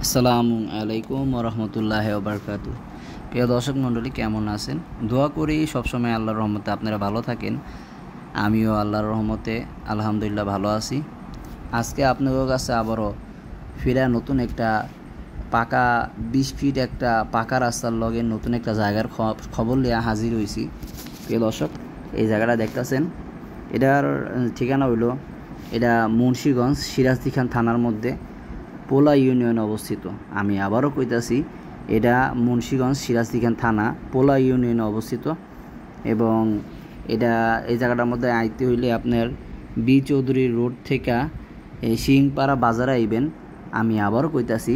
আসসালামু আলাইকুম ওরহমতুল্লাহি ওবারকাতু। প্রিয় দর্শক মণ্ডলী, কেমন আছেন? দোয়া করি সবসময় আল্লাহর রহমতে আপনারা ভালো থাকেন। আমিও আল্লাহর রহমতে আলহামদুলিল্লাহ ভালো আছি। আজকে আপনাদের কাছে আবারও ফিরা নতুন একটা পাকা 20 ফিট একটা পাকা রাস্তার লগে নতুন একটা জায়গার খবর নিয়ে হাজির হয়েছি। প্রিয় দর্শক, এই জায়গাটা দেখতেছেন, এটার ঠিকানা হইল এটা মুন্সিগঞ্জ সিরাজদিখান থানার মধ্যে পোলা ইউনিয়নে অবস্থিত। আমি আবারও কইতাছি, এটা মুন্সিগঞ্জ সিরাজদিখান থানা পোলা ইউনিয়নে অবস্থিত। এবং এই জায়গাটার মধ্যে আইতে হইলে আপনার বি চৌধুরী রোড থেকে সিংপাড়া বাজারে আইবেন। আমি আবারও কইতাছি,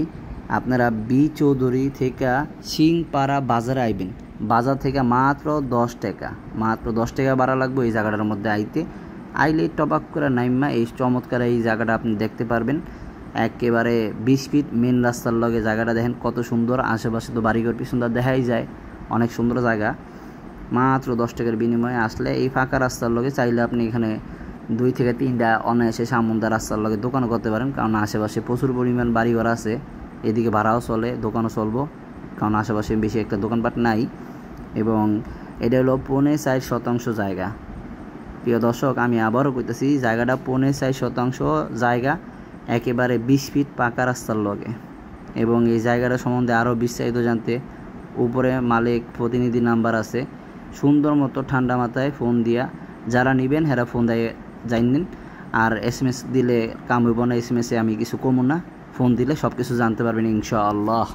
আপনারা বি চৌধুরী থেকে সিংপাড়া বাজারে আইবেন। বাজার থেকে মাত্র 10 টাকা ভাড়া লাগবে এই জায়গাটার মধ্যে আইতে। আইলে টপাক করে নাইমা এই চমৎকার এই জায়গাটা আপনি দেখতে পারবেন। একেবারে 20 ফিট মেন রাস্তার লগে জায়গাটা দেখেন কত সুন্দর। আশেপাশে তো বাড়িঘর সুন্দর দেখাই যায়, অনেক সুন্দর জায়গা। মাত্র 10 টাকার বিনিময়ে আসলে এই ফাঁকা রাস্তার লগে চাইলে আপনি এখানে 2 থেকে 3টা অনায়াসে সামুন্দা রাস্তার লগে দোকানও করতে পারেন, কারণ আশেপাশে প্রচুর পরিমাণ বাড়িঘর আছে। এদিকে ভাড়াও চলে, দোকানও চলবো, কারণ আশেপাশে বেশি একটা দোকানপাট নাই। এবং এটা হলো 4.4% জায়গা। প্রিয় দর্শক, আমি আবারও কইতেছি, জায়গাটা 4.4% জায়গা, একেবারে 20 ফিট পাকা রাস্তার লগে। এবং এই জায়গাটা সম্বন্ধে আরও বিস্তারিত জানতে উপরে মালিক প্রতিনিধি নাম্বার আছে, সুন্দর মতো ঠান্ডা মাথায় ফোন দিয়া যারা নেবেন হেরা ফোন দিয়ে জানিন। আর SMS দিলে কাম হইব না, SMS আমি কিছু কমু না, ফোন দিলে সব কিছু জানতে পারবেন ইনশাআল্লাহ।